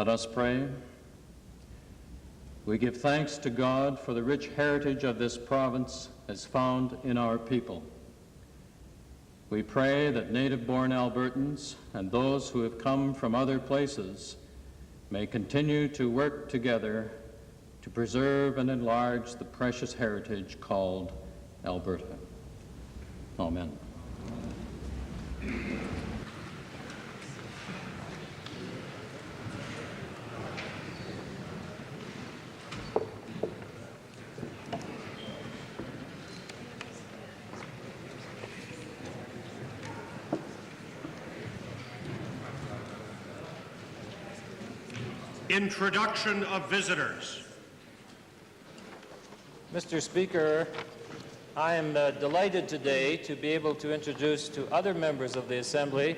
Let us pray. We give thanks to God for the rich heritage of this province as found in our people. We pray that native-born Albertans and those who have come from other places may continue to work together to preserve and enlarge the precious heritage called Alberta. Amen. Introduction of visitors. Mr. Speaker, I am delighted today to be able to introduce to other members of the Assembly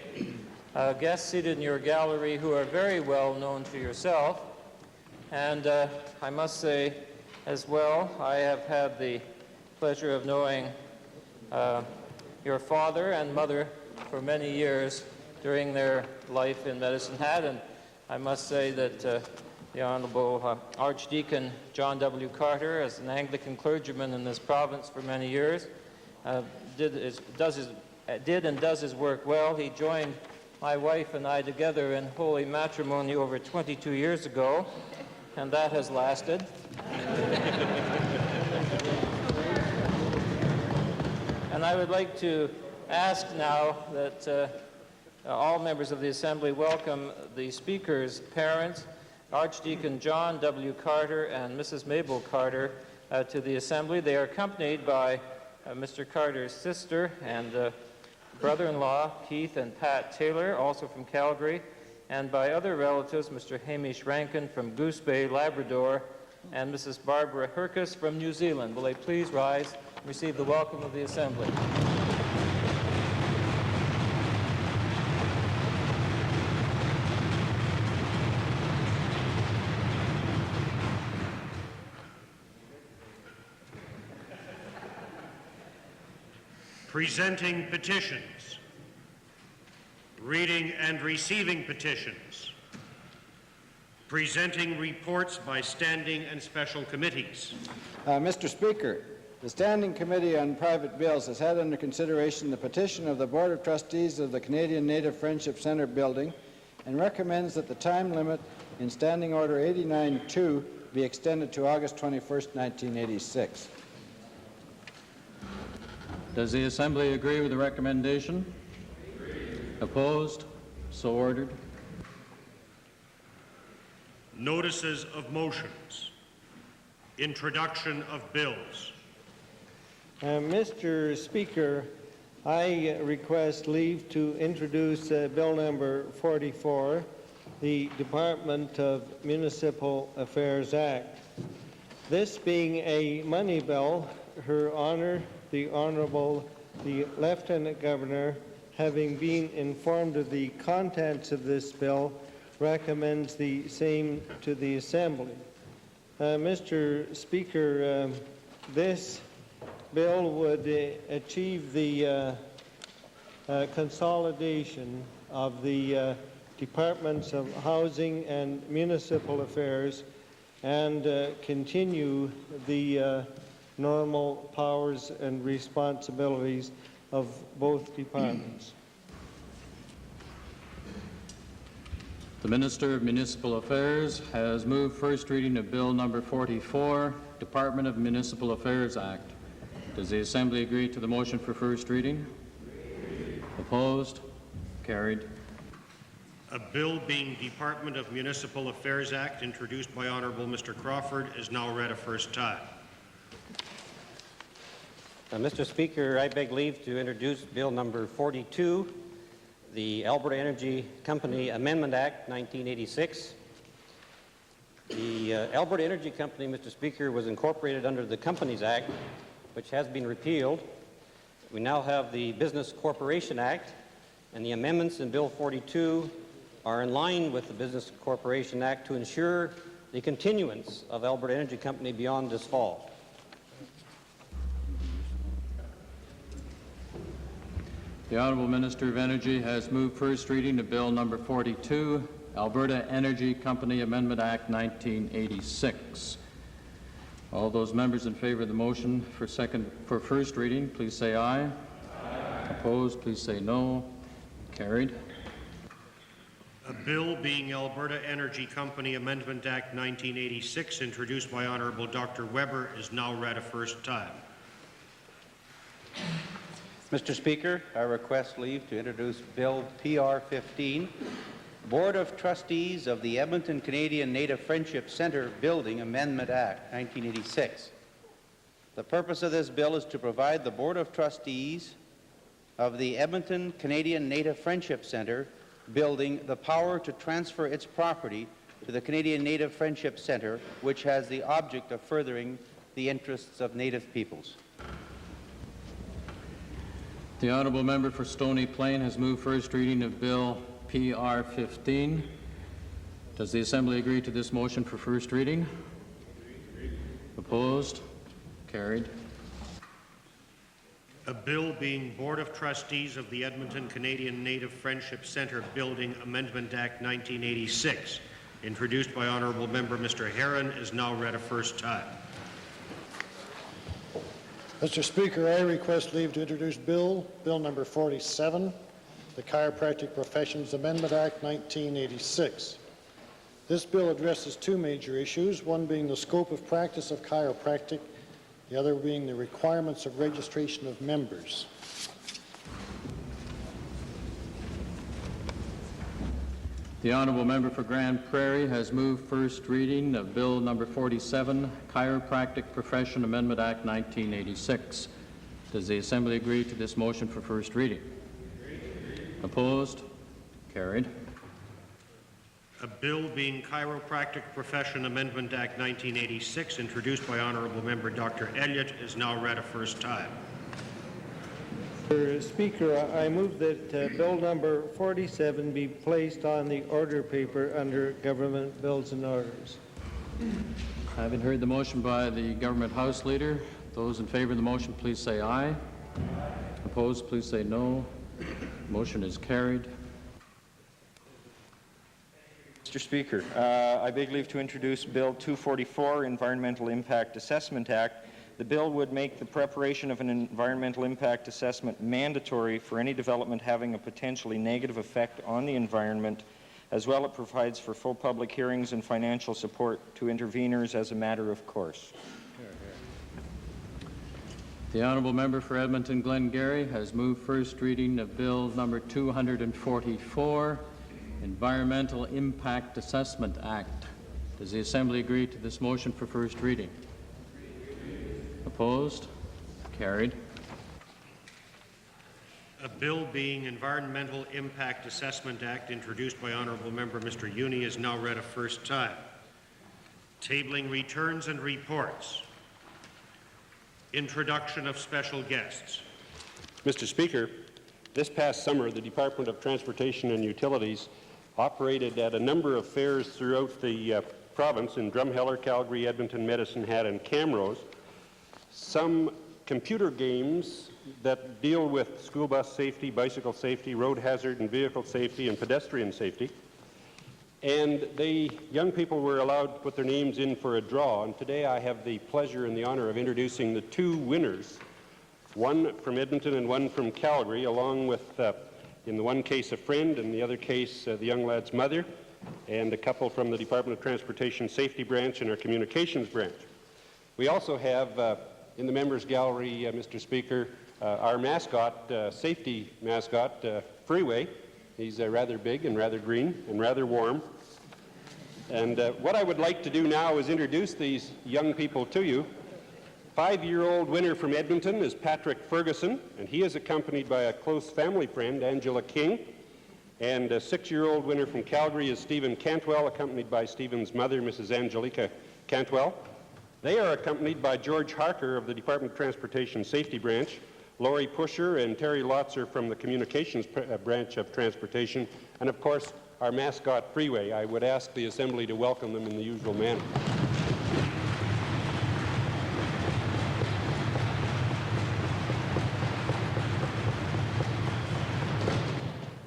guests seated in your gallery who are very well known to yourself. And I must say as well, I have had the pleasure of knowing your father and mother for many years during their life in Medicine Hat, and I must say that the Honorable Archdeacon John W. Carter, as an Anglican clergyman in this province for many years, did and does his work well. He joined my wife and I together in holy matrimony over 22 years ago, and that has lasted. And I would like to ask now that all members of the Assembly welcome the Speaker's parents, Archdeacon John W. Carter and Mrs. Mabel Carter, to the Assembly. They are accompanied by Mr. Carter's sister and brother-in-law, Keith and Pat Taylor, also from Calgary, and by other relatives, Mr. Hamish Rankin from Goose Bay, Labrador, and Mrs. Barbara Herkus from New Zealand. Will they please rise and receive the welcome of the Assembly? Presenting petitions, reading and receiving petitions, presenting reports by standing and special committees. Mr. Speaker, the Standing Committee on Private Bills has had under consideration the petition of the Board of Trustees of the Canadian Native Friendship Centre building and recommends that the time limit in Standing Order 89-2 be extended to August 21st, 1986. Does the Assembly agree with the recommendation? Opposed? So ordered. Notices of motions. Introduction of bills. Mr. Speaker, I request leave to introduce Bill number 44, the Department of Municipal Affairs Act. This being a money bill, Her Honor, the Honorable, the Lieutenant Governor, having been informed of the contents of this bill, recommends the same to the Assembly. Mr. Speaker, this bill would achieve the consolidation of the Departments of Housing and Municipal Affairs and continue the normal powers and responsibilities of both departments. The Minister of Municipal Affairs has moved first reading of Bill number 44, Department of Municipal Affairs Act. Does the Assembly agree to the motion for first reading? Opposed? Carried. A bill being Department of Municipal Affairs Act, introduced by Honorable Mr. Crawford, is now read a first time. Mr. Speaker, I beg leave to introduce Bill number 42, the Alberta Energy Company Amendment Act, 1986. The Alberta Energy Company, Mr. Speaker, was incorporated under the Companies Act, which has been repealed. We now have the Business Corporation Act, and the amendments in Bill 42 are in line with the Business Corporation Act to ensure the continuance of Alberta Energy Company beyond this fall. The Honourable Minister of Energy has moved first reading of Bill number 42, Alberta Energy Company Amendment Act 1986. All those members in favor of the motion for first reading, please say aye. Aye. Opposed, please say no. Carried. A bill being Alberta Energy Company Amendment Act 1986, introduced by Honourable Dr. Weber, is now read a first time. Mr. Speaker, I request leave to introduce Bill PR 15, Board of Trustees of the Edmonton Canadian Native Friendship Centre Building Amendment Act 1986. The purpose of this bill is to provide the Board of Trustees of the Edmonton Canadian Native Friendship Centre Building the power to transfer its property to the Canadian Native Friendship Centre, which has the object of furthering the interests of Native peoples. The honourable member for Stony Plain has moved first reading of Bill PR 15. Does the Assembly agree to this motion for first reading? Opposed? Carried. A bill being Board of Trustees of the Edmonton Canadian Native Friendship Centre Building Amendment Act 1986, introduced by Honourable Member Mr. Herron, is now read a first time. Mr. Speaker, I request leave to introduce Bill number 47, the Chiropractic Professions Amendment Act 1986. This bill addresses two major issues, one being the scope of practice of chiropractic, the other being the requirements of registration of members. The honourable member for Grand Prairie has moved first reading of Bill number 47, Chiropractic Profession Amendment Act 1986. Does the Assembly agree to this motion for first reading? Opposed? Carried. A bill being Chiropractic Profession Amendment Act 1986, introduced by Honourable Member Dr. Elliott, is now read a first time. Mr. Speaker, I move that Bill number 47 be placed on the order paper under Government Bills and Orders. Having heard the motion by the Government House Leader, those in favor of the motion, please say aye. Opposed, please say no. Motion is carried. Mr. Speaker, I beg leave to introduce Bill 244, Environmental Impact Assessment Act. The bill would make the preparation of an environmental impact assessment mandatory for any development having a potentially negative effect on the environment. As well, it provides for full public hearings and financial support to interveners as a matter of course. The honourable member for Edmonton Glengarry has moved first reading of Bill number 244, Environmental Impact Assessment Act. Does the Assembly agree to this motion for first reading? Opposed? Carried. A bill being Environmental Impact Assessment Act, introduced by Honourable Member Mr. Uni, is now read a first time. Tabling returns and reports. Introduction of special guests. Mr. Speaker, this past summer, the Department of Transportation and Utilities operated at a number of fairs throughout the province in Drumheller, Calgary, Edmonton, Medicine Hat, and Camrose, some computer games that deal with school bus safety, bicycle safety, road hazard and vehicle safety, and pedestrian safety. And the young people were allowed to put their names in for a draw, and today I have the pleasure and the honor of introducing the two winners, one from Edmonton and one from Calgary, along with, in the one case, a friend, and the other case, the young lad's mother, and a couple from the Department of Transportation Safety Branch and our Communications Branch. We also have in the members gallery, Mr. Speaker, our mascot, safety mascot, Freeway. He's rather big and rather green and rather warm. And what I would like to do now is introduce these young people to you. 5-year-old winner from Edmonton is Patrick Ferguson, and he is accompanied by a close family friend, Angela King. And a 6-year-old winner from Calgary is Stephen Cantwell, accompanied by Stephen's mother, Mrs. Angelica Cantwell. They are accompanied by George Harker of the Department of Transportation Safety Branch, Laurie Pusher and Terry Lotzer from the Communications Branch of Transportation, and of course, our mascot Freeway. I would ask the Assembly to welcome them in the usual manner.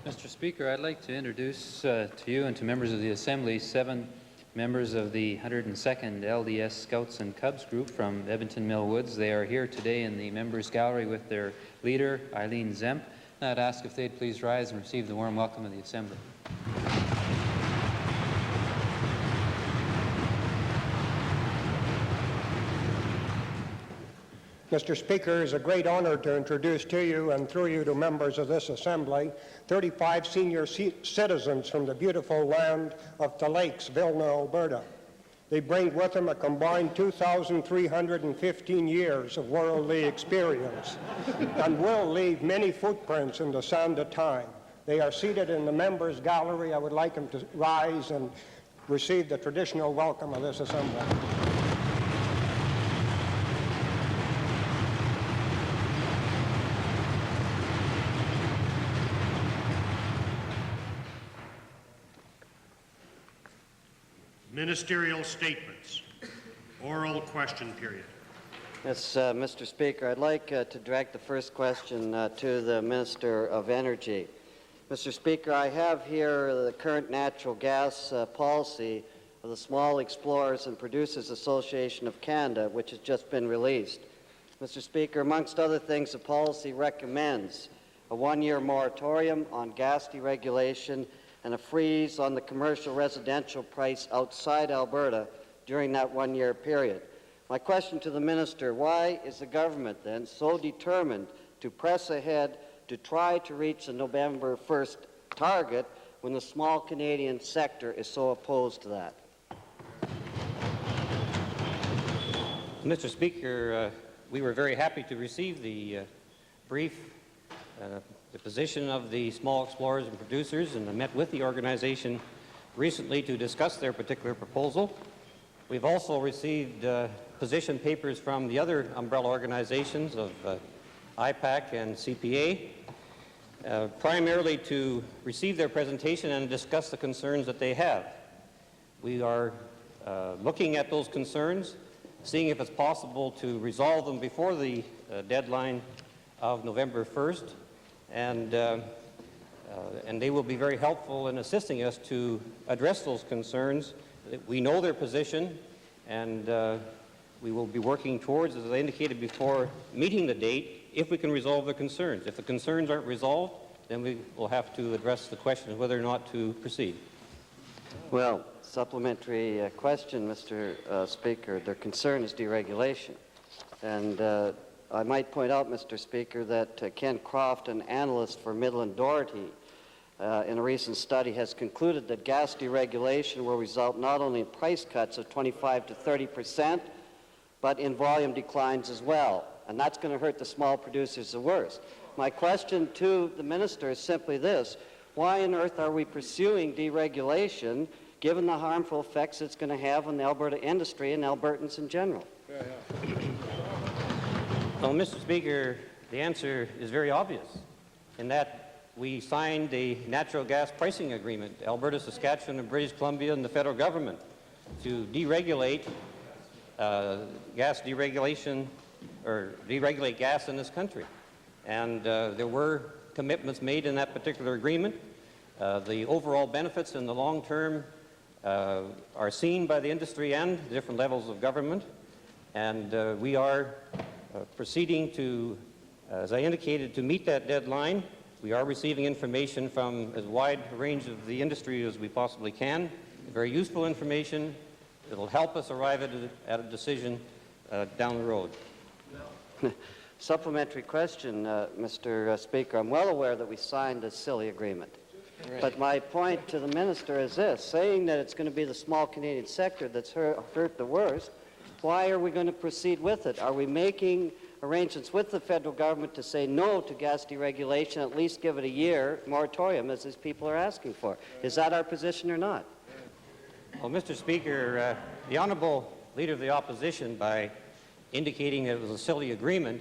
Mr. Speaker, I'd like to introduce to you and to members of the Assembly 7 members of the 102nd LDS Scouts and Cubs group from Edmonton Mill Woods. They are here today in the members' gallery with their leader, Eileen Zemp. I'd ask if they'd please rise and receive the warm welcome of the Assembly. Mr. Speaker, it is a great honor to introduce to you and through you to members of this Assembly 35 senior citizens from the beautiful land of the Lakes, Vilna, Alberta. They bring with them a combined 2,315 years of worldly experience and will leave many footprints in the sand of time. They are seated in the members' gallery. I would like them to rise and receive the traditional welcome of this Assembly. Ministerial statements. Oral question period. Yes, Mr. Speaker, I'd like to direct the first question to the Minister of Energy. Mr. Speaker, I have here the current natural gas policy of the Small Explorers and Producers Association of Canada, which has just been released. Mr. Speaker, amongst other things, the policy recommends a one-year moratorium on gas deregulation and a freeze on the commercial residential price outside Alberta during that one-year period. My question to the Minister, why is the government then so determined to press ahead to try to reach the November 1st target when the small Canadian sector is so opposed to that? Mr. Speaker, we were very happy to receive the brief, the position of the small explorers and producers, and I met with the organization recently to discuss their particular proposal. We've also received position papers from the other umbrella organizations of IPAC and CPA, primarily to receive their presentation and discuss the concerns that they have. We are looking at those concerns, seeing if it's possible to resolve them before the deadline of November 1st, and they will be very helpful in assisting us to address those concerns. We know their position, and we will be working towards, as I indicated before, meeting the date if we can resolve the concerns. If the concerns aren't resolved, then we will have to address the question of whether or not to proceed. Well, supplementary question, Mr. Speaker. Their concern is deregulation. And I might point out, Mr. Speaker, that Ken Croft, an analyst for Midland Doherty, in a recent study has concluded that gas deregulation will result not only in price cuts of 25 to 30%, but in volume declines as well. And that's going to hurt the small producers the worst. My question to the minister is simply this: why on earth are we pursuing deregulation given the harmful effects it's going to have on the Alberta industry and Albertans in general? Well, Mr. Speaker, the answer is very obvious, in that we signed a natural gas pricing agreement, Alberta, Saskatchewan, and British Columbia, and the federal government, to deregulate gas deregulation, or deregulate gas in this country. And there were commitments made in that particular agreement. The overall benefits in the long term are seen by the industry and the different levels of government. And we are proceeding to, as I indicated, to meet that deadline. We are receiving information from as wide a range of the industry as we possibly can, very useful information. It will help us arrive at a decision down the road. Supplementary question, Mr. Speaker. I'm well aware that we signed a silly agreement. Right. But my point to the minister is this: saying that it's going to be the small Canadian sector that's hurt the worst, why are we going to proceed with it? Are we making arrangements with the federal government to say no to gas deregulation, at least give it a year moratorium, as these people are asking for? Is that our position or not? Well, Mr. Speaker, the Honourable Leader of the Opposition, by indicating that it was a silly agreement,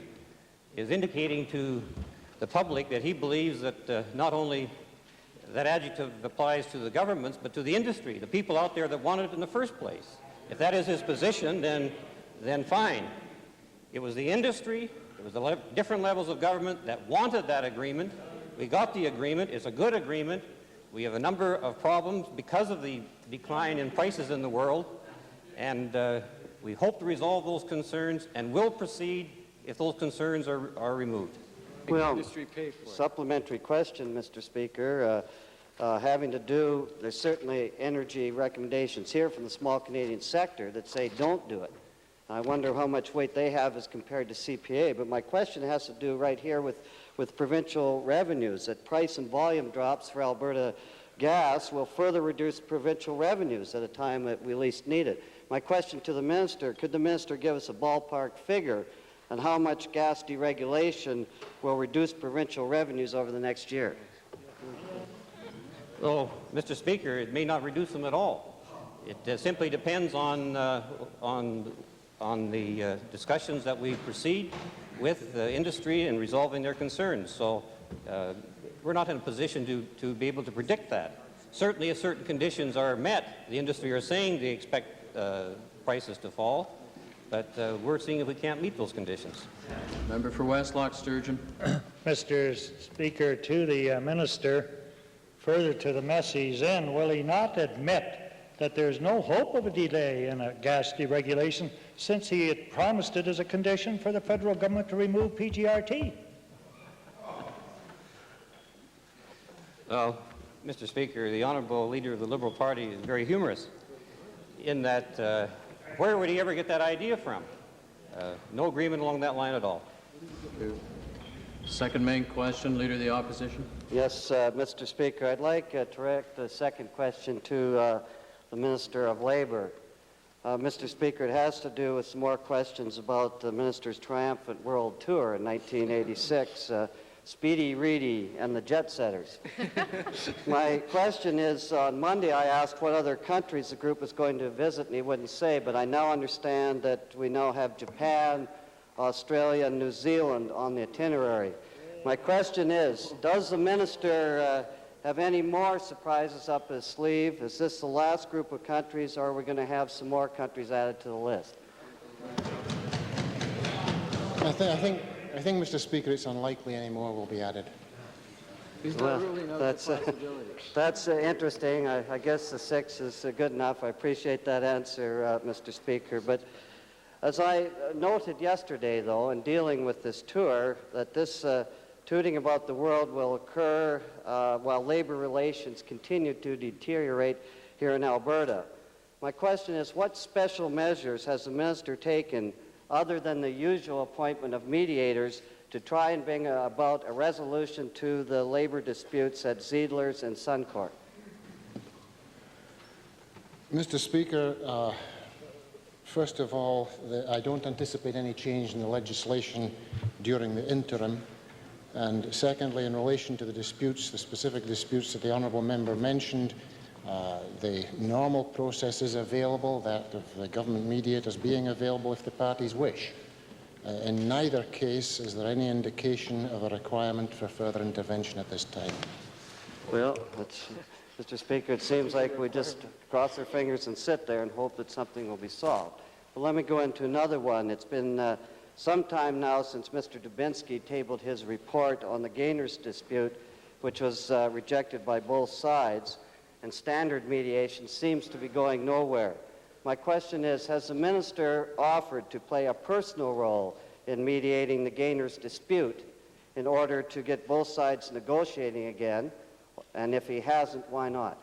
is indicating to the public that he believes that not only that adjective applies to the governments, but to the industry, the people out there that wanted it in the first place. If that is his position, then fine. It was the industry, it was the different levels of government that wanted that agreement, We got the agreement. It's a good agreement. We have a number of problems because of the decline in prices in the world, and we hope to resolve those concerns and will proceed if those concerns are removed. Well, supplementary question, Mr. Speaker, having to do, there's certainly energy recommendations here from the small Canadian sector that say don't do it. I wonder how much weight they have as compared to CPA, but my question has to do right here with provincial revenues, that price and volume drops for Alberta gas will further reduce provincial revenues at a time that we least need it. My question to the minister, could the minister give us a ballpark figure on how much gas deregulation will reduce provincial revenues over the next year? Well, Mr. Speaker, it may not reduce them at all. It simply depends on the discussions that we proceed with the industry in resolving their concerns. So we're not in a position to be able to predict that. Certainly, if certain conditions are met, the industry are saying they expect prices to fall, but we're seeing if we can't meet those conditions. Member for Westlock Sturgeon. Mr. Speaker, to the minister, further to the mess he's in, will he not admit that there's no hope of a delay in a gas deregulation since he had promised it as a condition for the federal government to remove PGRT? Well, Mr. Speaker, the Honourable Leader of the Liberal Party is very humorous in that where would he ever get that idea from? No agreement along that line at all. Second main question, Leader of the Opposition. Yes, Mr. Speaker, I'd like to direct the second question to the Minister of Labour. Mr. Speaker, it has to do with some more questions about the minister's triumphant world tour in 1986, Speedy Reedy and the Jet Setters. My question is, on Monday I asked what other countries the group was going to visit, and he wouldn't say, but I now understand that we now have Japan, Australia, and New Zealand on the itinerary. My question is, does the minister have any more surprises up his sleeve? Is this the last group of countries, or are we going to have some more countries added to the list? I think, Mr. Speaker, it's unlikely any more will be added. Well, that's interesting. I guess the 6 is good enough. I appreciate that answer, Mr. Speaker. But as I noted yesterday, though, in dealing with this tour, that this tooting about the world will occur while labor relations continue to deteriorate here in Alberta. My question is, what special measures has the minister taken other than the usual appointment of mediators to try and bring about a resolution to the labor disputes at Ziedler's and Suncor? Mr. Speaker, first of all, I don't anticipate any change in the legislation during the interim. And secondly, in relation to the disputes, the specific disputes that the honourable member mentioned, the normal process is available, that of the government mediators being available if the parties wish. In neither case is there any indication of a requirement for further intervention at this time. Well, Mr. Speaker, it seems like we just cross our fingers and sit there and hope that something will be solved. But let me go into another one. It's been some time now since Mr. Dubinsky tabled his report on the gainers dispute, which was rejected by both sides, and standard mediation seems to be going nowhere. My question is, has the minister offered to play a personal role in mediating the gainers dispute in order to get both sides negotiating again? And if he hasn't, why not?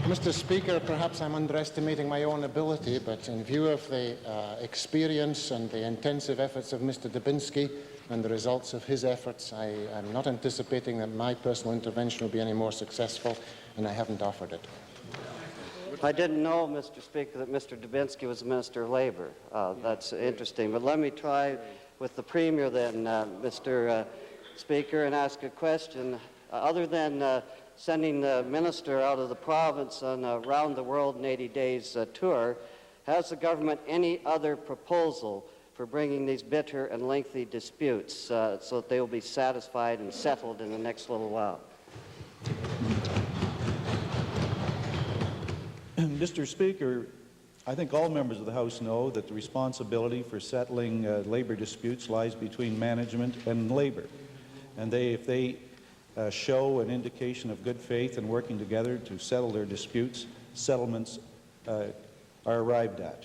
Mr. Speaker, perhaps I'm underestimating my own ability, but in view of the experience and the intensive efforts of Mr. Dubinsky and the results of his efforts, I am not anticipating that my personal intervention will be any more successful, and I haven't offered it. I didn't know, Mr. Speaker, that Mr. Dubinsky was the Minister of Labour. That's interesting. But let me try with the Premier then, Mr. Speaker, and ask a question. Other than sending the minister out of the province on a round-the-world in 80 days tour, has the government any other proposal for bringing these bitter and lengthy disputes so that they will be satisfied and settled in the next little while? Mr. Speaker, I think all members of the House know that the responsibility for settling labor disputes lies between management and labor. And if they show an indication of good faith in working together to settle their disputes, settlements are arrived at.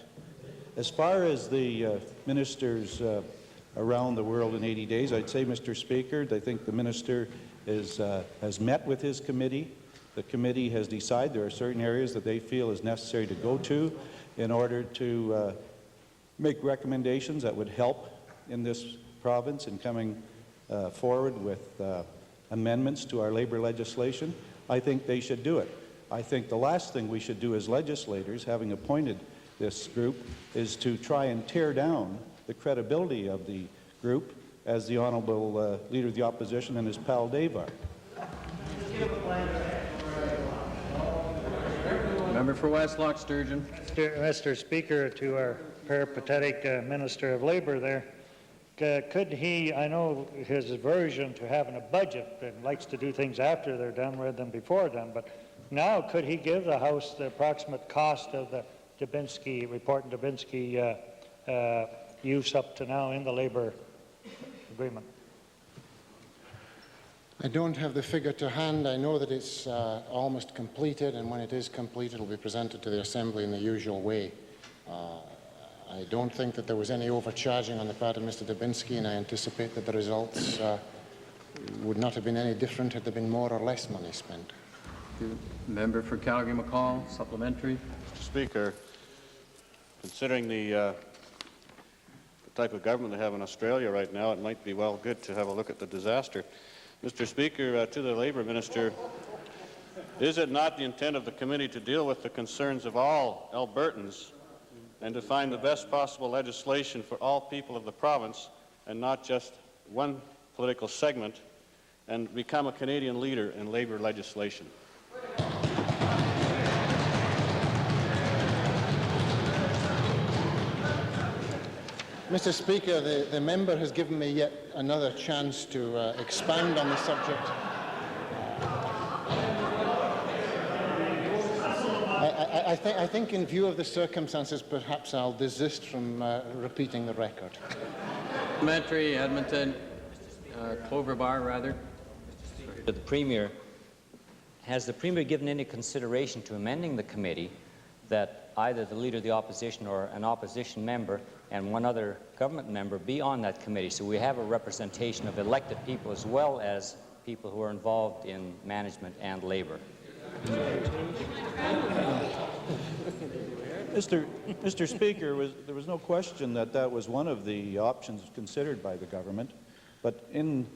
As far as the ministers around the world in 80 days, I'd say, Mr. Speaker, I think the minister has met with his committee. The committee has decided there are certain areas that they feel is necessary to go to in order to make recommendations that would help in this province in coming forward with amendments to our labor legislation. I think they should do it. I think the last thing we should do as legislators, having appointed this group, is to try and tear down the credibility of the group, as the Honourable Leader of the Opposition and his pal Dave are. Member for West Loch Sturgeon. Mr. Speaker, to our peripatetic Minister of Labour there, could he, I know his aversion to having a budget and likes to do things after they're done rather than before done, but now could he give the House the approximate cost of the report and Dubinsky use up to now in the labour agreement? I don't have the figure to hand. I know that it's almost completed, and when it is complete, it will be presented to the Assembly in the usual way. I don't think that there was any overcharging on the part of Mr. Dubinsky, and I anticipate that the results would not have been any different had there been more or less money spent. Member for Calgary-McCall, supplementary. Mr. Speaker, considering the type of government they have in Australia right now, it might be well good to have a look at the disaster. Mr. Speaker, to the Labour Minister, is it not the intent of the committee to deal with the concerns of all Albertans and to find the best possible legislation for all people of the province and not just one political segment, and become a Canadian leader in labour legislation? Mr. Speaker, the member has given me yet another chance to expound on the subject. I think in view of the circumstances, perhaps I'll desist from repeating the record. Supplementary, Edmonton, Clover Bar, rather. To the Premier, has the Premier given any consideration to amending the committee that either the Leader of the Opposition or an opposition member and one other government member be on that committee, so we have a representation of elected people as well as people who are involved in management and labor? Mr. Speaker, there was no question that that was one of the options considered by the government, but when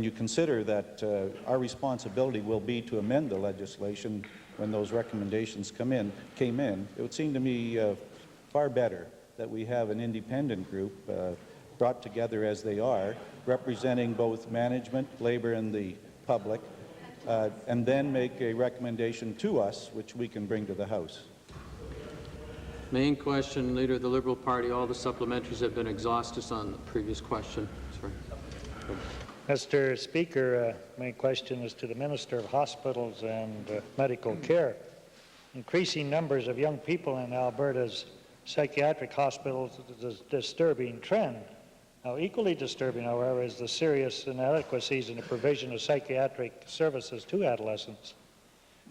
you consider that our responsibility will be to amend the legislation when those recommendations came in, it would seem to me far better that we have an independent group brought together as they are, representing both management, labor, and the public, and then make a recommendation to us, which we can bring to the House. Main question, Leader of the Liberal Party. All the supplementaries have been exhausted on the previous question. Sorry. Mr. Speaker, my question is to the Minister of Hospitals and Medical Care. Increasing numbers of young people in Alberta's psychiatric hospitals is a disturbing trend. Now, equally disturbing, however, is the serious inadequacies in the provision of psychiatric services to adolescents.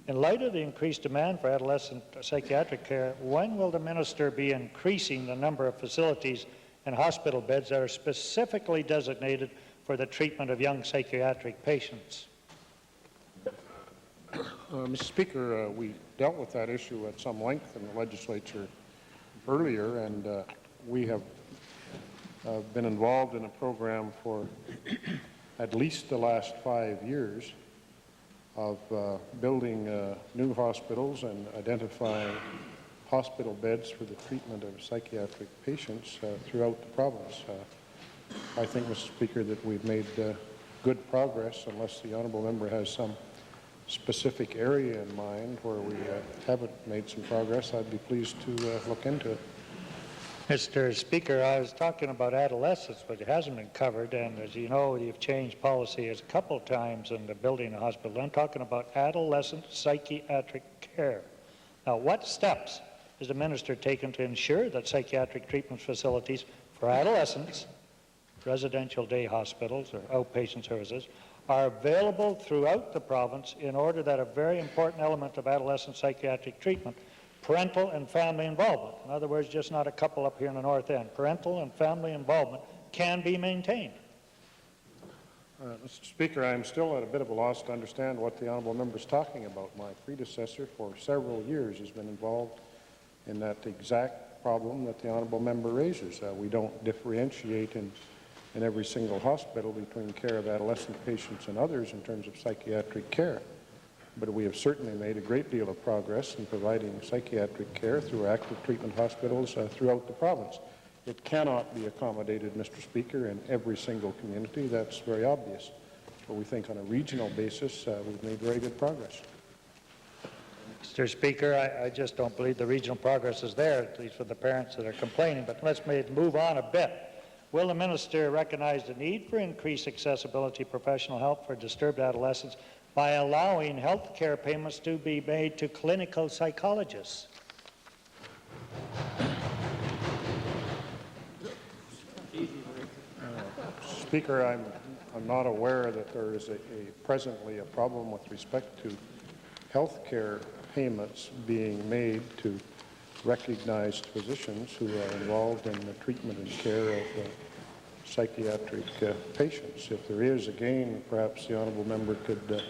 In light of the increased demand for adolescent psychiatric care, when will the Minister be increasing the number of facilities and hospital beds that are specifically designated for the treatment of young psychiatric patients? Mr. Speaker, we dealt with that issue at some length in the legislature earlier, and we have been involved in a program for at least the last 5 years of building new hospitals and identifying hospital beds for the treatment of psychiatric patients throughout the province. I think, Mr. Speaker, that we've made good progress, unless the honourable member has some specific area in mind where we haven't made some progress. I'd be pleased to look into it. Mr. Speaker, I was talking about adolescents, but it hasn't been covered, and as you know, you've changed policy a couple of times in the building a hospital. I'm talking about adolescent psychiatric care. Now, what steps is the minister taken to ensure that psychiatric treatment facilities for adolescents, residential day hospitals or outpatient services, are available throughout the province in order that a very important element of adolescent psychiatric treatment, parental and family involvement, in other words, just not a couple up here in the North End, parental and family involvement can be maintained? Mr. Speaker, I am still at a bit of a loss to understand what the honourable member is talking about. My predecessor for several years has been involved in that exact problem that the honourable member raises. We don't differentiate in every single hospital between care of adolescent patients and others in terms of psychiatric care. But we have certainly made a great deal of progress in providing psychiatric care through active treatment hospitals throughout the province. It cannot be accommodated, Mr. Speaker, in every single community. That's very obvious. But we think on a regional basis, we've made very good progress. Mr. Speaker, I just don't believe the regional progress is there, at least for the parents that are complaining. But let's move on a bit. Will the minister recognize the need for increased accessibility professional help for disturbed adolescents by allowing health care payments to be made to clinical psychologists? Speaker, I'm not aware that there is presently a problem with respect to health care payments being made to recognized physicians who are involved in the treatment and care of psychiatric patients. If there is, again, perhaps the honourable member could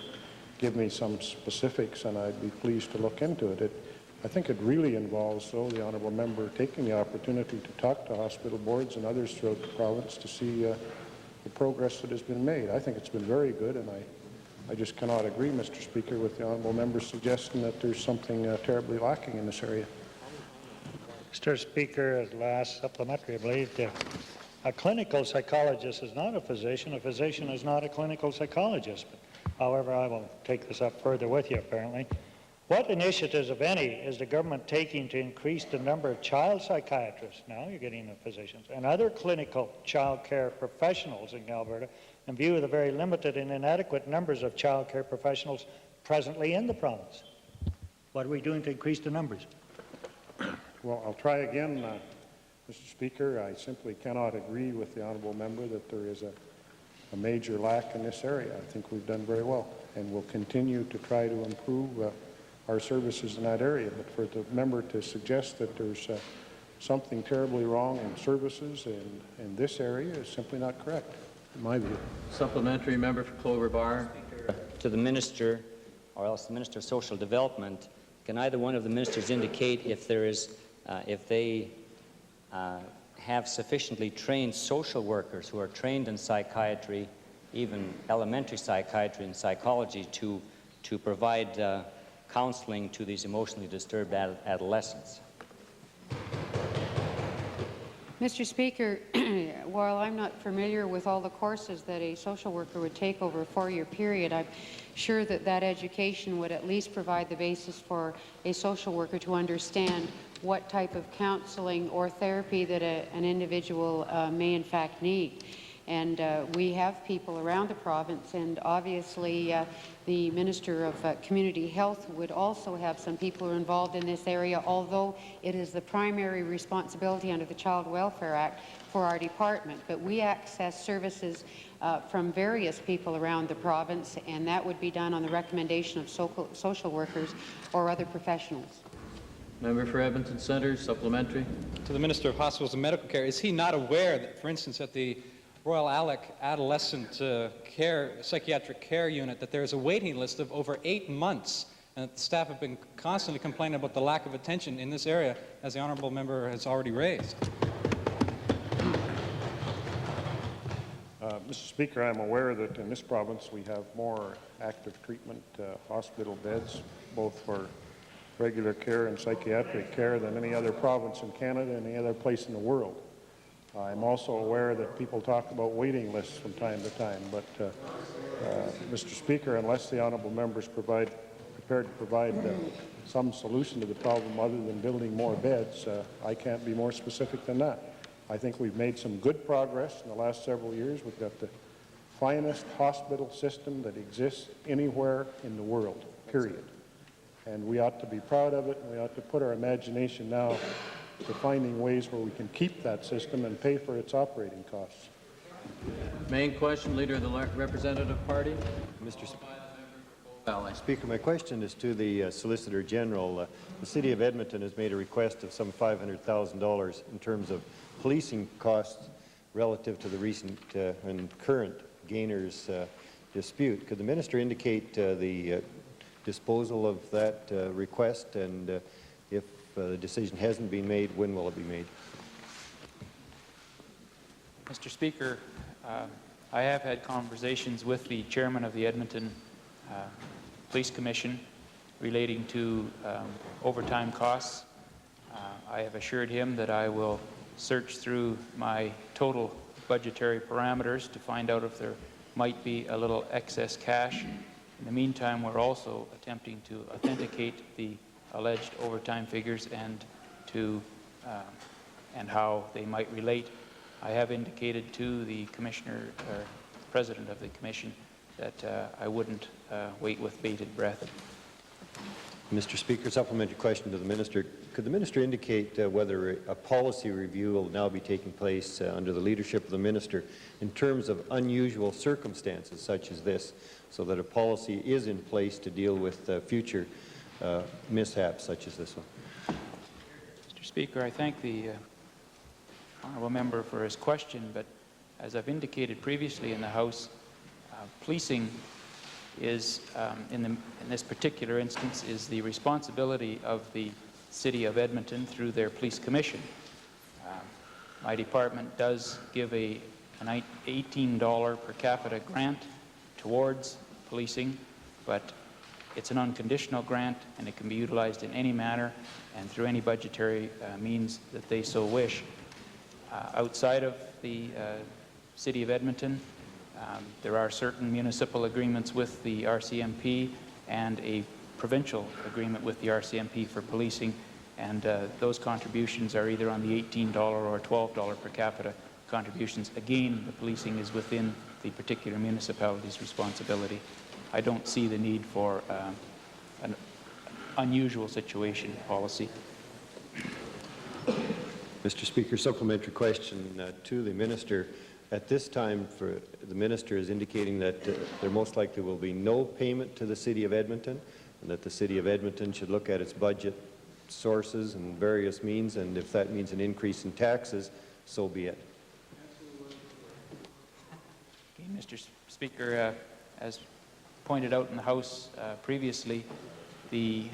give me some specifics and I'd be pleased to look into it. I think it really involves, though, the honourable member taking the opportunity to talk to hospital boards and others throughout the province to see the progress that has been made. I think it's been very good, and I just cannot agree, Mr. Speaker, with the honourable member's suggestion that there's something terribly lacking in this area. Mr. Speaker, at last supplementary, I believe a clinical psychologist is not a physician is not a clinical psychologist. But, however, I will take this up further with you, apparently. What initiatives, if any, is the government taking to increase the number of child psychiatrists, now you're getting the physicians, and other clinical child care professionals in Alberta in view of the very limited and inadequate numbers of child care professionals presently in the province? What are we doing to increase the numbers? Well, I'll try again, Mr. Speaker. I simply cannot agree with the honourable member that there is a major lack in this area. I think we've done very well, and we'll continue to try to improve our services in that area. But for the member to suggest that there's something terribly wrong in services in this area is simply not correct, in my view. Supplementary member for Clover Bar. To the Minister, or else the Minister of Social Development, can either one of the ministers indicate if there is, if they have sufficiently trained social workers who are trained in psychiatry, even elementary psychiatry and psychology, to provide counseling to these emotionally disturbed adolescents? Mr. Speaker, while I'm not familiar with all the courses that a social worker would take over a 4-year period, I'm sure that that education would at least provide the basis for a social worker to understand what type of counseling or therapy that an individual may in fact need. And we have people around the province, and obviously the Minister of Community Health would also have some people who are involved in this area, although it is the primary responsibility under the Child Welfare Act for our department. But we access services from various people around the province, and that would be done on the recommendation of social workers or other professionals. Member for Edmonton Centre, supplementary. To the Minister of Hospitals and Medical Care, is he not aware that, for instance, at the Royal Alec Adolescent Psychiatric Care Unit, that there is a waiting list of over 8 months, and that the staff have been constantly complaining about the lack of attention in this area, as the honourable member has already raised? Mr. Speaker, I'm aware that in this province we have more active treatment hospital beds, both for regular care and psychiatric care, than any other province in Canada and any other place in the world. I'm also aware that people talk about waiting lists from time to time, but Mr. Speaker, unless the honourable member is prepared to provide some solution to the problem other than building more beds, I can't be more specific than that. I think we've made some good progress in the last several years. We've got the finest hospital system that exists anywhere in the world, period. and we ought to be proud of it, and we ought to put our imagination now to finding ways where we can keep that system and pay for its operating costs. Main question, Leader of the Representative Party. Mr. Speaker, my question is to the Solicitor General. The City of Edmonton has made a request of some $500,000 in terms of policing costs relative to the recent and current Gainers dispute. Could the Minister indicate the disposal of that request, and if the decision hasn't been made, when will it be made? Mr. Speaker, I have had conversations with the chairman of the Edmonton Police Commission relating to overtime costs. I have assured him that I will search through my total budgetary parameters to find out if there might be a little excess cash. In the meantime, we're also attempting to authenticate the alleged overtime figures and how they might relate. I have indicated to the Commissioner, or President of the Commission, that I wouldn't wait with bated breath. Mr. Speaker, supplementary question to the Minister. Could the Minister indicate whether a policy review will now be taking place under the leadership of the Minister in terms of unusual circumstances such as this, so that a policy is in place to deal with future mishaps such as this one? Mr. Speaker, I thank the honourable member for his question, but as I've indicated previously in the House, policing is, in this particular instance, is the responsibility of the City of Edmonton through their Police Commission. My department does give an $18 per capita grant towards policing, but it's an unconditional grant, and it can be utilized in any manner and through any budgetary means that they so wish. Outside of the City of Edmonton, there are certain municipal agreements with the RCMP and a provincial agreement with the RCMP for policing, and those contributions are either on the $18 or $12 per capita contributions. Again, the policing is within the particular municipality's responsibility. I don't see the need for an unusual situation policy. Mr. Speaker, supplementary question to the Minister. At this time, the Minister is indicating that there most likely will be no payment to the City of Edmonton, and that the City of Edmonton should look at its budget sources and various means, and if that means an increase in taxes, so be it. Okay, Mr. Speaker, as pointed out in the House previously, the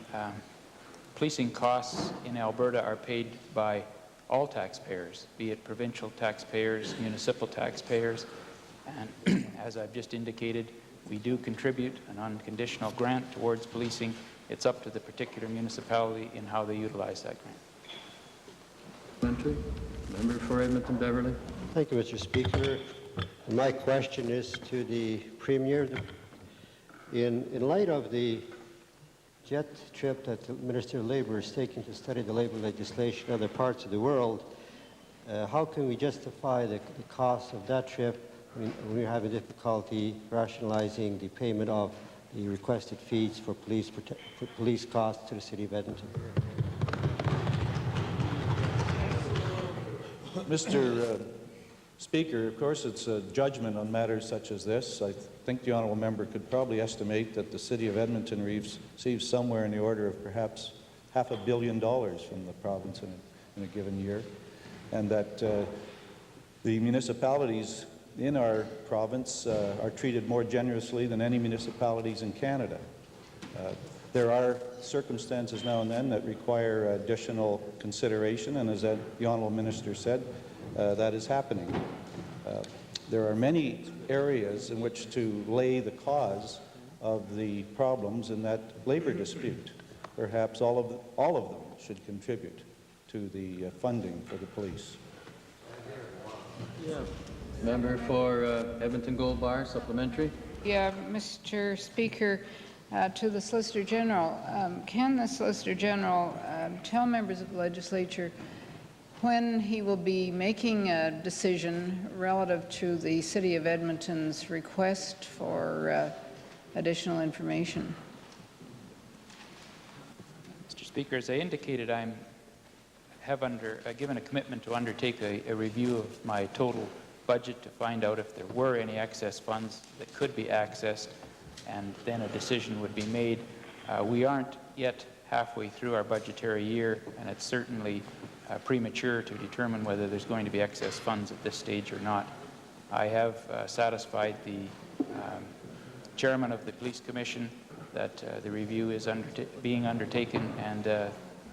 policing costs in Alberta are paid by all taxpayers, be it provincial taxpayers, municipal taxpayers, and as I've just indicated, we do contribute an unconditional grant towards policing. It's up to the particular municipality in how they utilize that grant. Member for Edmonton Beverly. Thank you, Mr. Speaker. My question is to the Premier. In light of the jet trip that the Minister of Labour is taking to study the labour legislation in other parts of the world, how can we justify the cost of that trip when we're having difficulty rationalizing the payment of the requested fees for police costs to the City of Edmonton? Mr. Speaker, of course it's a judgment on matters such as this. I think the honourable member could probably estimate that the City of Edmonton receives somewhere in the order of perhaps $500 million from the province in a given year, and that the municipalities in our province are treated more generously than any municipalities in Canada. There are circumstances now and then that require additional consideration, and as the honourable minister said, that is happening. There are many areas in which to lay the cause of the problems in that labour dispute. Perhaps all of them should contribute to the funding for the police. Member for Edmonton Gold Bar, supplementary. Yeah, Mr. Speaker, to the Solicitor General, can the Solicitor General tell members of the legislature when he will be making a decision relative to the City of Edmonton's request for additional information? Speaker, as I indicated, I have given a commitment to undertake a review of my total budget to find out if there were any excess funds that could be accessed, and then a decision would be made. We aren't yet halfway through our budgetary year, and it's certainly premature to determine whether there's going to be excess funds at this stage or not. I have satisfied the chairman of the Police Commission that the review is being undertaken, and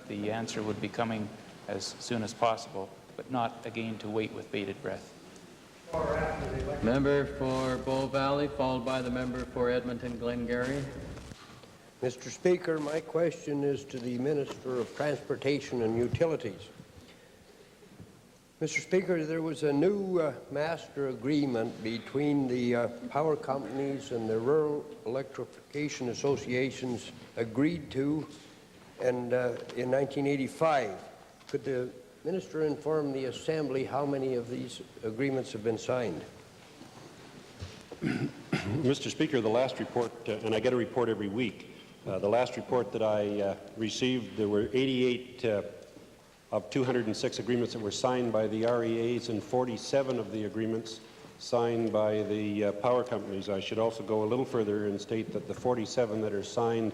the answer would be coming as soon as possible, but not again to wait with bated breath. Member for Bow Valley, followed by the member for Edmonton Glengarry. Mr. Speaker, my question is to the Minister of Transportation and Utilities. Mr. Speaker, there was a new master agreement between the power companies and the rural electrification associations agreed to and, in 1985. Could the Minister inform the Assembly how many of these agreements have been signed? Mr. Speaker, the last report, and I get a report every week, the last report that I received, there were 88 of 206 agreements that were signed by the REAs and 47 of the agreements signed by the power companies. I should also go a little further and state that the 47 that are signed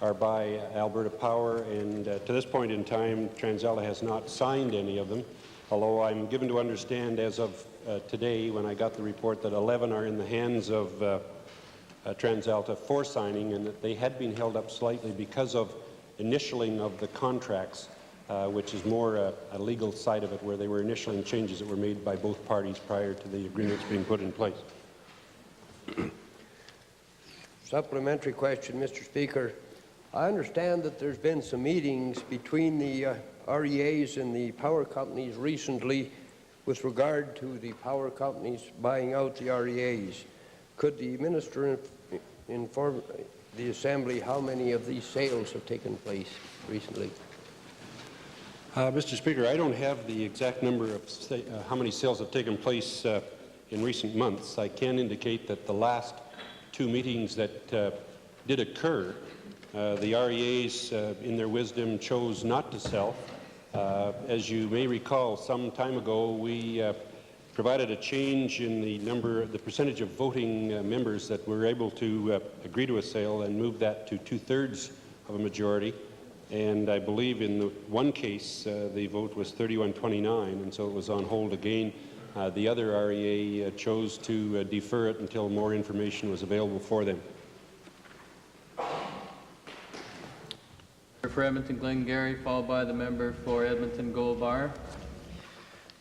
are by Alberta Power, and to this point in time, TransAlta has not signed any of them, although I'm given to understand as of today, when I got the report, that 11 are in the hands of TransAlta for signing, and that they had been held up slightly because of initialing of the contracts, which is more a legal side of it, where they were initialing changes that were made by both parties prior to the agreements being put in place. Supplementary question, Mr. Speaker. I understand that there's been some meetings between the REAs and the power companies recently with regard to the power companies buying out the REAs. Could the Minister inform the Assembly how many of these sales have taken place recently? Mr. Speaker, I don't have the exact number of how many sales have taken place in recent months. I can indicate that the last two meetings that did occur, the REAs, in their wisdom, chose not to sell. As you may recall, some time ago, we provided a change in the percentage of voting members that were able to agree to a sale, and moved that to 2/3 of a majority. And I believe in the one case, the vote was 31-29, and so it was on hold again. The other REA chose to defer it until more information was available for them. For Edmonton Glengarry, followed by the member for Edmonton Gold Bar.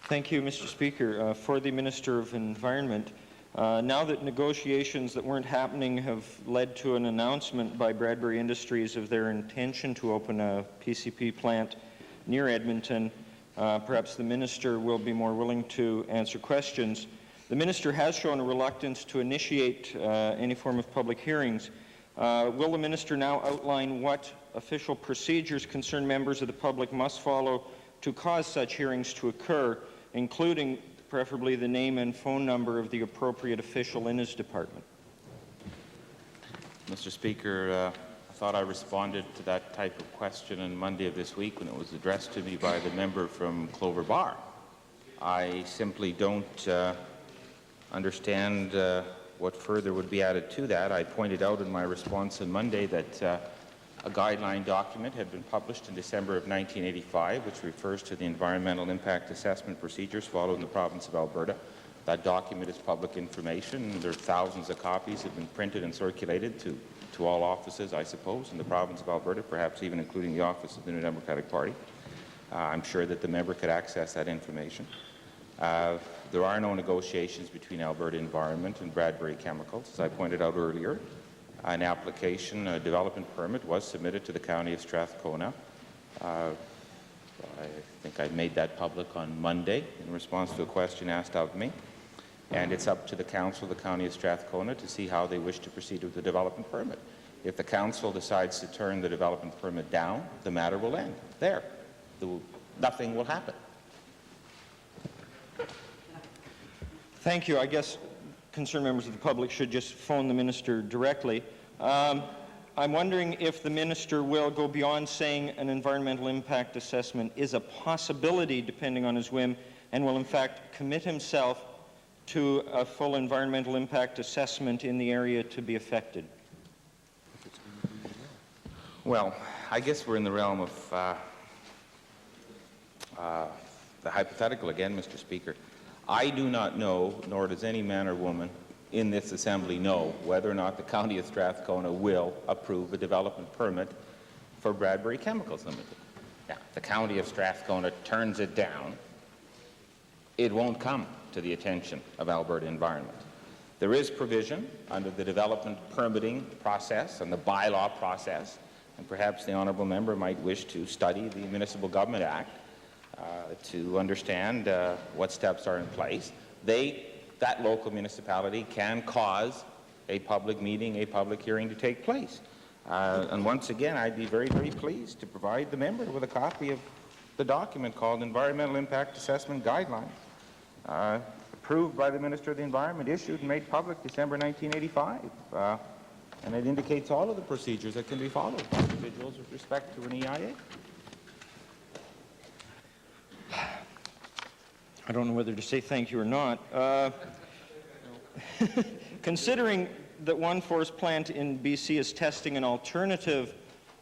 Thank you, Mr. Speaker. For the Minister of Environment, now that negotiations that weren't happening have led to an announcement by Bradbury Industries of their intention to open a PCP plant near Edmonton, perhaps the Minister will be more willing to answer questions. The Minister has shown a reluctance to initiate any form of public hearings. Will the Minister now outline what official procedures concerned members of the public must follow to cause such hearings to occur, including preferably the name and phone number of the appropriate official in his department? Mr. Speaker, I thought I responded to that type of question on Monday of this week when it was addressed to me by the member from Clover Bar. I simply don't understand what further would be added to that. I pointed out in my response on Monday that a guideline document had been published in December of 1985, which refers to the environmental impact assessment procedures followed in the province of Alberta. That document is public information. There are thousands of copies that have been printed and circulated to all offices, I suppose, in the province of Alberta, perhaps even including the office of the New Democratic Party. I'm sure that the member could access that information. There are no negotiations between Alberta Environment and Bradbury Chemicals. As I pointed out earlier, an application, a development permit, was submitted to the County of Strathcona. I think I made that public on Monday in response to a question asked of me. And it's up to the Council of the County of Strathcona to see how they wish to proceed with the development permit. If the Council decides to turn the development permit down, the matter will end there. Nothing will happen. Thank you. I guess concerned members of the public should just phone the Minister directly. I'm wondering if the minister will go beyond saying an environmental impact assessment is a possibility depending on his whim, and will in fact commit himself to a full environmental impact assessment in the area to be affected. Well, I guess we're in the realm of the hypothetical again, Mr. Speaker. I do not know, nor does any man or woman in this Assembly know, whether or not the County of Strathcona will approve a development permit for Bradbury Chemicals Limited. Now, if the County of Strathcona turns it down, it won't come to the attention of Alberta Environment. There is provision under the development permitting process and the bylaw process, and perhaps the honourable member might wish to study the Municipal Government Act to understand what steps are in place. That local municipality can cause a public meeting, a public hearing to take place. And once again, I'd be very, very pleased to provide the member with a copy of the document called Environmental Impact Assessment Guidelines, approved by the Minister of the Environment, issued and made public December 1985. And it indicates all of the procedures that can be followed by individuals with respect to an EIA. I don't know whether to say thank you or not. Considering that one forest plant in BC is testing an alternative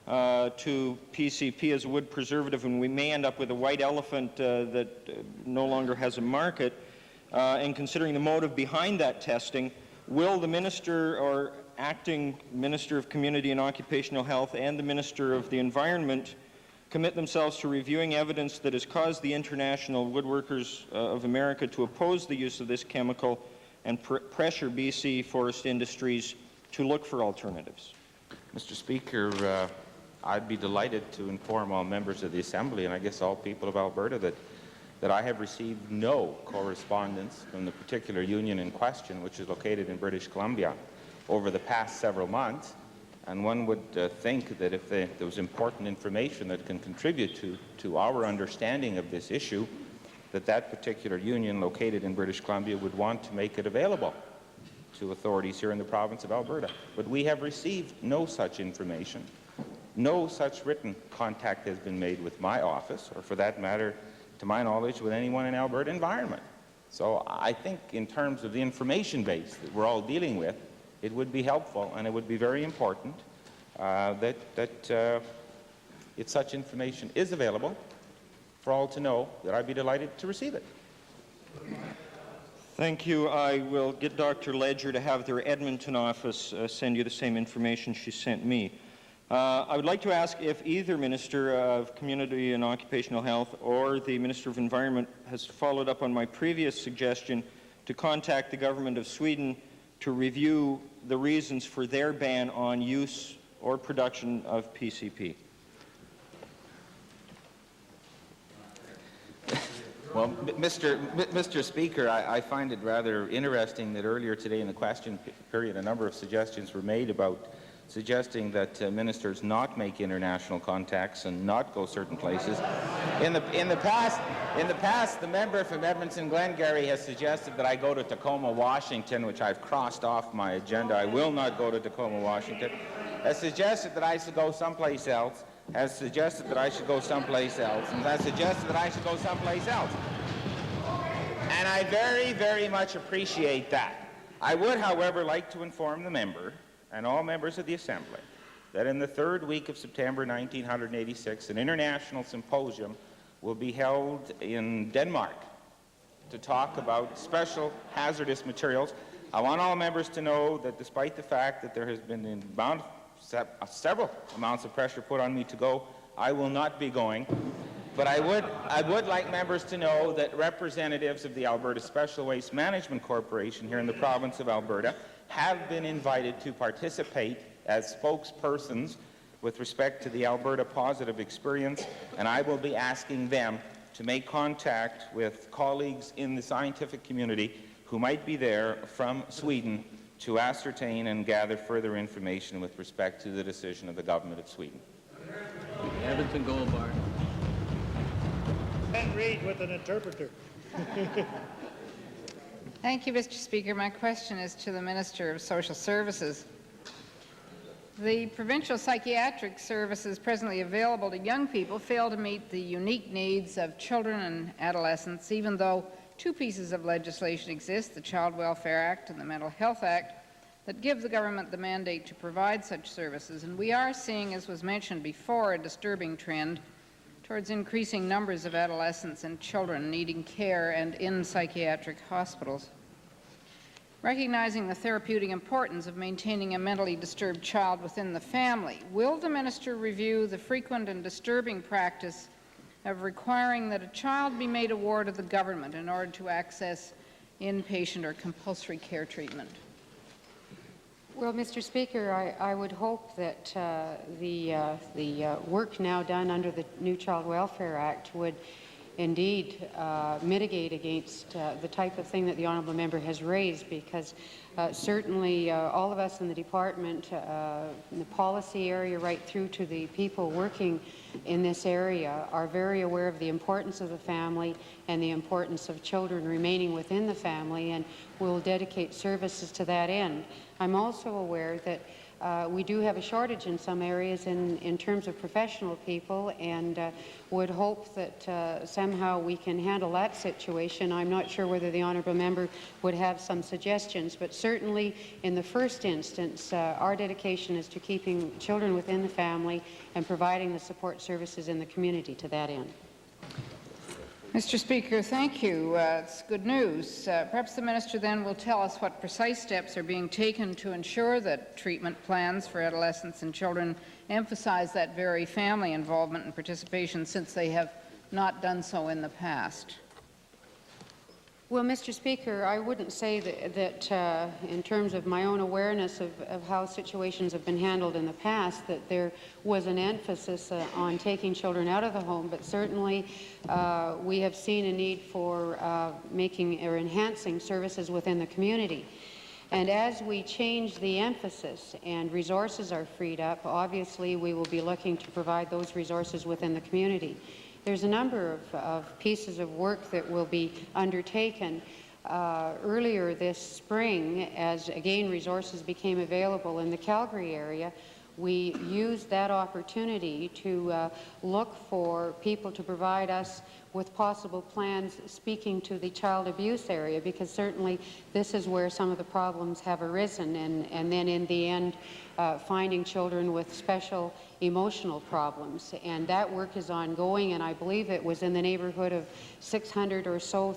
to PCP as a wood preservative, and we may end up with a white elephant that no longer has a market, and considering the motive behind that testing, will the Minister or Acting Minister of Community and Occupational Health and the Minister of the Environment commit themselves to reviewing evidence that has caused the International Woodworkers of America to oppose the use of this chemical and pressure BC forest industries to look for alternatives? Mr. Speaker, I'd be delighted to inform all members of the Assembly, and I guess all people of Alberta, that I have received no correspondence from the particular union in question, which is located in British Columbia, over the past several months. And one would think that if there was important information that can contribute to our understanding of this issue, that particular union located in British Columbia would want to make it available to authorities here in the province of Alberta. But we have received no such information. No such written contact has been made with my office, or for that matter, to my knowledge, with anyone in Alberta Environment. So I think in terms of the information base that we're all dealing with, it would be helpful and it would be very important that if such information is available for all to know, that I'd be delighted to receive it. Thank you. I will get Dr. Ledger to have their Edmonton office send you the same information she sent me. I would like to ask if either Minister of Community and Occupational Health or the Minister of Environment has followed up on my previous suggestion to contact the government of Sweden to review the reasons for their ban on use or production of PCP. Well, Mr. Speaker, I find it rather interesting that earlier today in the question period a number of suggestions were made about suggesting that ministers not make international contacts and not go certain places. In the past, the member from Edmonton Glengarry has suggested that I go to Tacoma, Washington, which I've crossed off my agenda. I will not go to Tacoma, Washington. Has suggested that I should go someplace else. Has suggested that I should go someplace else. And has suggested that I should go someplace else. And I very, very much appreciate that. I would, however, like to inform the member and all members of the Assembly that in the third week of September 1986, an international symposium will be held in Denmark to talk about special hazardous materials. I want all members to know that despite the fact that there has been several amounts of pressure put on me to go, I will not be going. But I would like members to know that representatives of the Alberta Special Waste Management Corporation here in the province of Alberta have been invited to participate as spokespersons with respect to the Alberta Positive Experience, and I will be asking them to make contact with colleagues in the scientific community who might be there from Sweden to ascertain and gather further information with respect to the decision of the government of Sweden. Edmonton Goldbar. And read with an interpreter. Thank you, Mr. Speaker. My question is to the Minister of Social Services. The provincial psychiatric services presently available to young people fail to meet the unique needs of children and adolescents, even though two pieces of legislation exist, the Child Welfare Act and the Mental Health Act, that give the government the mandate to provide such services. And we are seeing, as was mentioned before, a disturbing trend towards increasing numbers of adolescents and children needing care and in psychiatric hospitals. Recognizing the therapeutic importance of maintaining a mentally disturbed child within the family, will the minister review the frequent and disturbing practice of requiring that a child be made a ward of the government in order to access inpatient or compulsory care treatment? Well, Mr. Speaker, I would hope that the work now done under the new Child Welfare Act would indeed mitigate against the type of thing that the honourable member has raised, because certainly all of us in the department, in the policy area right through to the people working in this area, are very aware of the importance of the family and the importance of children remaining within the family, and will dedicate services to that end. I'm also aware that we do have a shortage in some areas in terms of professional people, and would hope that somehow we can handle that situation. I'm not sure whether the honourable member would have some suggestions, but certainly in the first instance, our dedication is to keeping children within the family and providing the support services in the community to that end. Mr. Speaker, thank you. It's good news. Perhaps the minister then will tell us what precise steps are being taken to ensure that treatment plans for adolescents and children emphasize that very family involvement and participation, since they have not done so in the past. Well, Mr. Speaker, I wouldn't say that in terms of my own awareness of how situations have been handled in the past, that there was an emphasis on taking children out of the home, but certainly we have seen a need for making or enhancing services within the community. And as we change the emphasis and resources are freed up, obviously we will be looking to provide those resources within the community. There's a number of pieces of work that will be undertaken earlier this spring as, again, resources became available in the Calgary area. We used that opportunity to look for people to provide us with possible plans speaking to the child abuse area, because certainly this is where some of the problems have arisen, and then in the end finding children with special emotional problems. And that work is ongoing, and I believe it was in the neighbourhood of $600,000 or so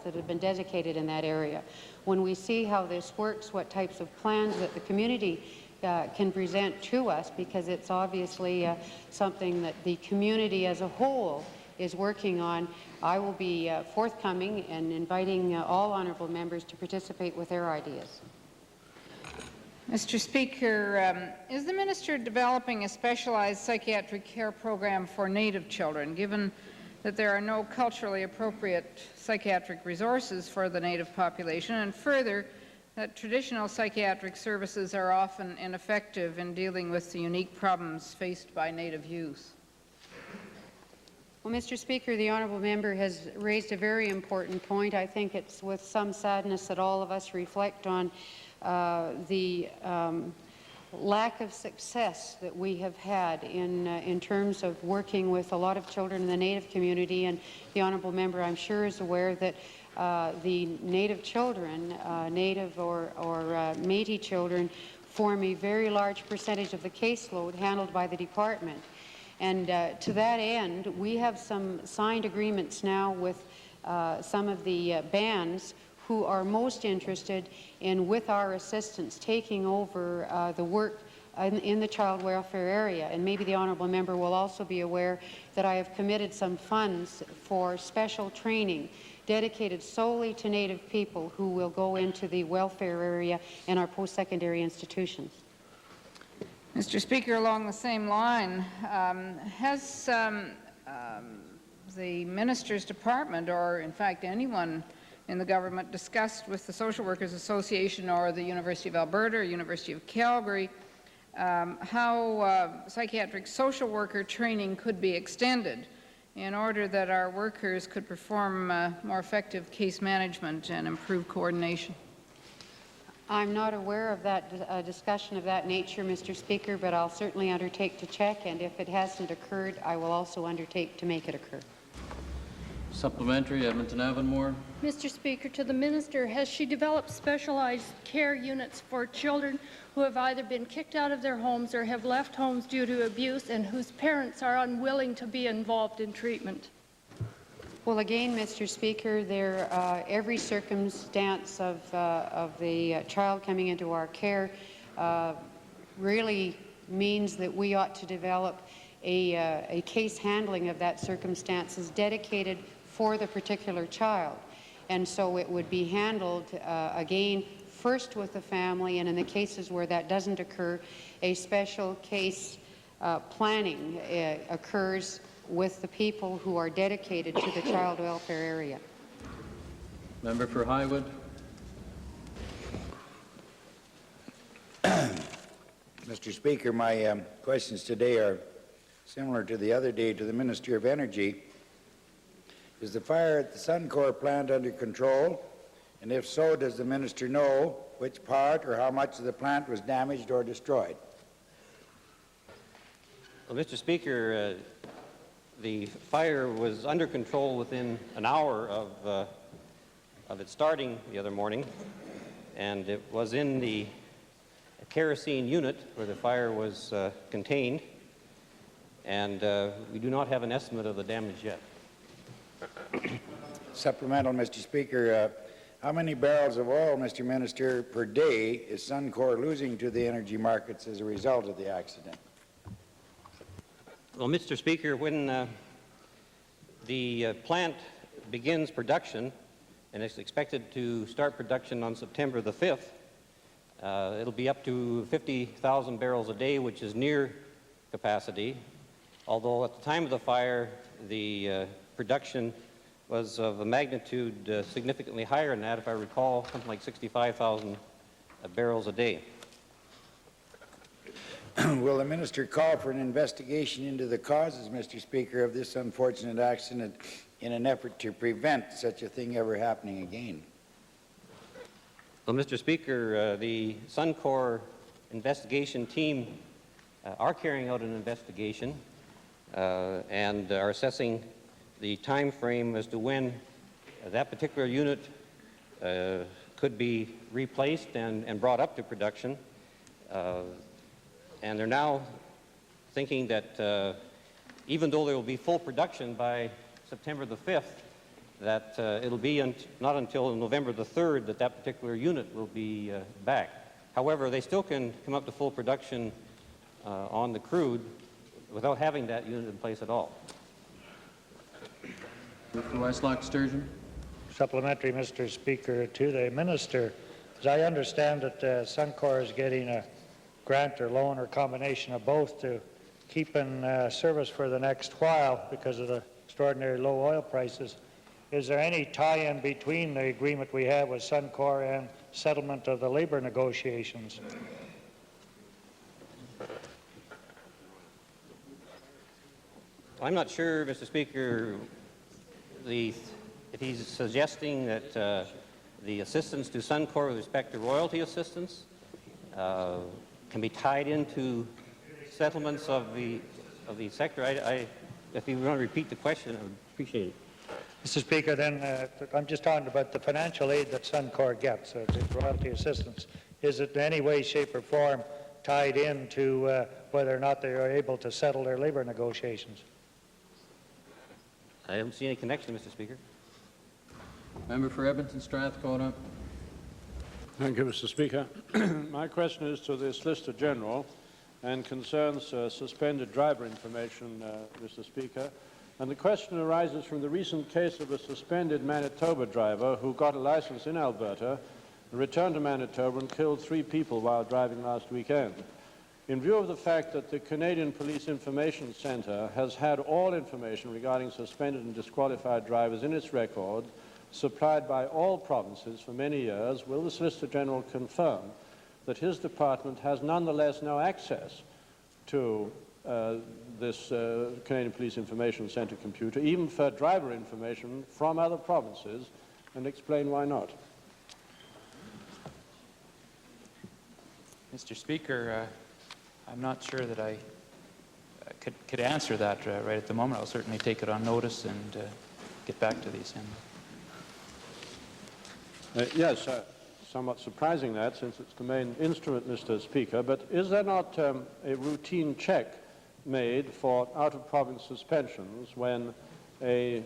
that have been dedicated in that area. When we see how this works, what types of plans that the community can present to us, because it's obviously something that the community as a whole is working on, I will be forthcoming and inviting all honourable members to participate with their ideas. Mr. Speaker, is the minister developing a specialized psychiatric care program for Native children, given that there are no culturally appropriate psychiatric resources for the Native population, and further, that traditional psychiatric services are often ineffective in dealing with the unique problems faced by Native youth? Well, Mr. Speaker, the honourable member has raised a very important point. I think it's with some sadness that all of us reflect on the lack of success that we have had in terms of working with a lot of children in the Native community, and the honourable member, I'm sure, is aware that the Native children, Native or Métis children, form a very large percentage of the caseload handled by the department. And to that end, we have some signed agreements now with some of the bands who are most interested in, with our assistance, taking over the work in the child welfare area. And maybe the honourable member will also be aware that I have committed some funds for special training dedicated solely to Native people who will go into the welfare area in our post-secondary institutions. Mr. Speaker, along the same line, has the minister's department, or in fact anyone in the government, discussed with the Social Workers Association or the University of Alberta or University of Calgary how psychiatric social worker training could be extended in order that our workers could perform more effective case management and improve coordination? I'm not aware of that discussion of that nature, Mr. Speaker, but I'll certainly undertake to check, and if it hasn't occurred, I will also undertake to make it occur. Supplementary, Edmonton Avonmore. Mr. Speaker, to the Minister, has she developed specialized care units for children who have either been kicked out of their homes or have left homes due to abuse and whose parents are unwilling to be involved in treatment? Well, again, Mr. Speaker, every circumstance of the child coming into our care really means that we ought to develop a case handling of that circumstances dedicated for the particular child. And so it would be handled, again, first with the family, and in the cases where that doesn't occur, a special case planning occurs with the people who are dedicated to the child welfare area. Member for Highwood. Mr. Speaker, my questions today are similar to the other day to the Minister of Energy. Is the fire at the Suncor plant under control? And if so, does the Minister know which part or how much of the plant was damaged or destroyed? Well, Mr. Speaker, the fire was under control within an hour of it starting the other morning, and it was in the kerosene unit where the fire was contained, and we do not have an estimate of the damage yet. Supplemental, Mr. Speaker. How many barrels of oil, Mr. Minister, per day is Suncor losing to the energy markets as a result of the accident? Well, Mr. Speaker, when the plant begins production, and it's expected to start production on September the 5th, it'll be up to 50,000 barrels a day, which is near capacity, although at the time of the fire, the production was of a magnitude significantly higher than that, if I recall, something like 65,000 barrels a day. Will the Minister call for an investigation into the causes, Mr. Speaker, of this unfortunate accident in an effort to prevent such a thing ever happening again? Well, Mr. Speaker, the Suncor investigation team are carrying out an investigation and are assessing the time frame as to when that particular unit could be replaced and brought up to production. And they're now thinking that even though there will be full production by September the 5th, that it'll be not until November the 3rd that that particular unit will be back. However, they still can come up to full production on the crude without having that unit in place at all. Mr. Westlock Sturgeon. Supplementary, Mr. Speaker, to the Minister. As I understand it, Suncor is getting a grant or loan or combination of both to keep in service for the next while because of the extraordinary low oil prices. Is there any tie-in between the agreement we have with Suncor and settlement of the labor negotiations? I'm not sure, Mr. Speaker, if he's suggesting that the assistance to Suncor with respect to royalty assistance can be tied into settlements of the sector. If you want to repeat the question, I would appreciate it. Mr. Speaker, then I'm just talking about the financial aid that Suncor gets, the royalty assistance. Is it in any way, shape, or form tied into whether or not they are able to settle their labor negotiations? I don't see any connection, Mr. Speaker. Member for Edmonton Strathcona. Thank you, Mr. Speaker. My question is to the Solicitor General and concerns suspended driver information, Mr. Speaker. And the question arises from the recent case of a suspended Manitoba driver who got a license in Alberta, returned to Manitoba and killed 3 people while driving last weekend. In view of the fact that the Canadian Police Information Centre has had all information regarding suspended and disqualified drivers in its record, supplied by all provinces for many years, will the Solicitor General confirm that his department has nonetheless no access to this Canadian Police Information Centre computer, even for driver information from other provinces, and explain why not? Mr. Speaker, I'm not sure that I could answer that right at the moment. I'll certainly take it on notice and get back to the Assembly. Yes, somewhat surprising that, since it's the main instrument, Mr. Speaker, but is there not a routine check made for out-of-province suspensions when a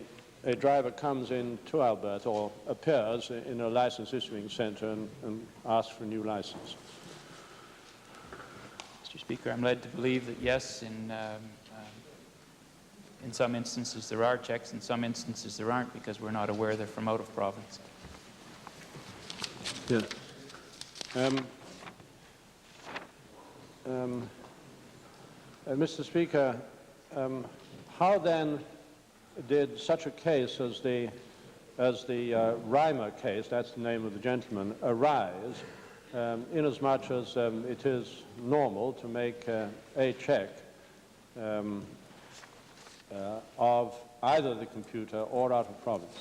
driver comes into Alberta or appears in a license issuing centre and asks for a new license? Mr. Speaker, I'm led to believe that yes, in some instances there are checks, in some instances there aren't, because we're not aware they're from out of province. Yeah. Mr. Speaker, how then did such a case as the Reimer case, that's the name of the gentleman, arise, inasmuch as it is normal to make a check of either the computer or out of province?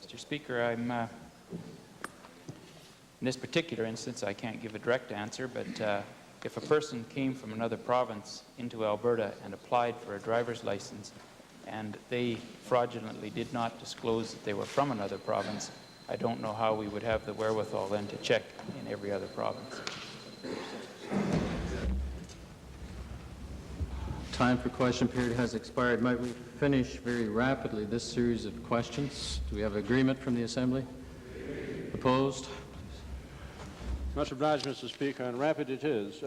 Mr. Speaker, in this particular instance, I can't give a direct answer, but if a person came from another province into Alberta and applied for a driver's license and they fraudulently did not disclose that they were from another province, I don't know how we would have the wherewithal then to check in every other province. Time for question period has expired. Might we finish very rapidly this series of questions? Do we have agreement from the Assembly? Opposed? Much obliged, Mr. Speaker, and rapid it is.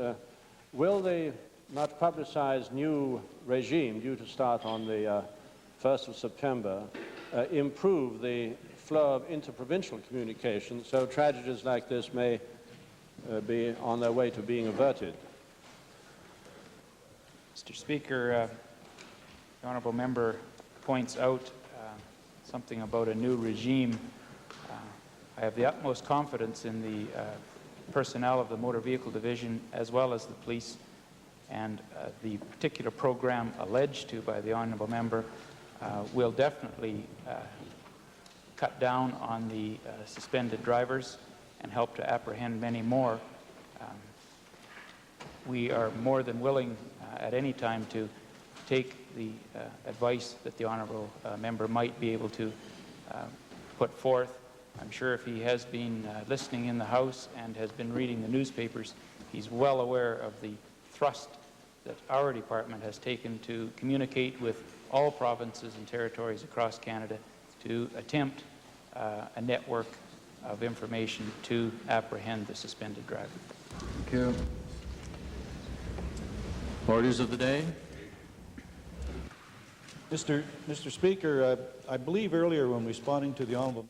Will the not publicized new regime due to start on the 1st of September improve the flow of interprovincial communication so tragedies like this may be on their way to being averted? Mr. Speaker, the honourable member points out something about a new regime. I have the utmost confidence in the personnel of the Motor Vehicle Division as well as the police, and the particular program alleged to by the honourable member will definitely cut down on the suspended drivers and help to apprehend many more. We are more than willing at any time to take the advice that the honourable member might be able to put forth. I'm sure if he has been listening in the House and has been reading the newspapers, he's well aware of the thrust that our department has taken to communicate with all provinces and territories across Canada to attempt a network of information to apprehend the suspended driver. Thank you. Orders of the day. Mr. Speaker, I believe earlier when responding to the honourable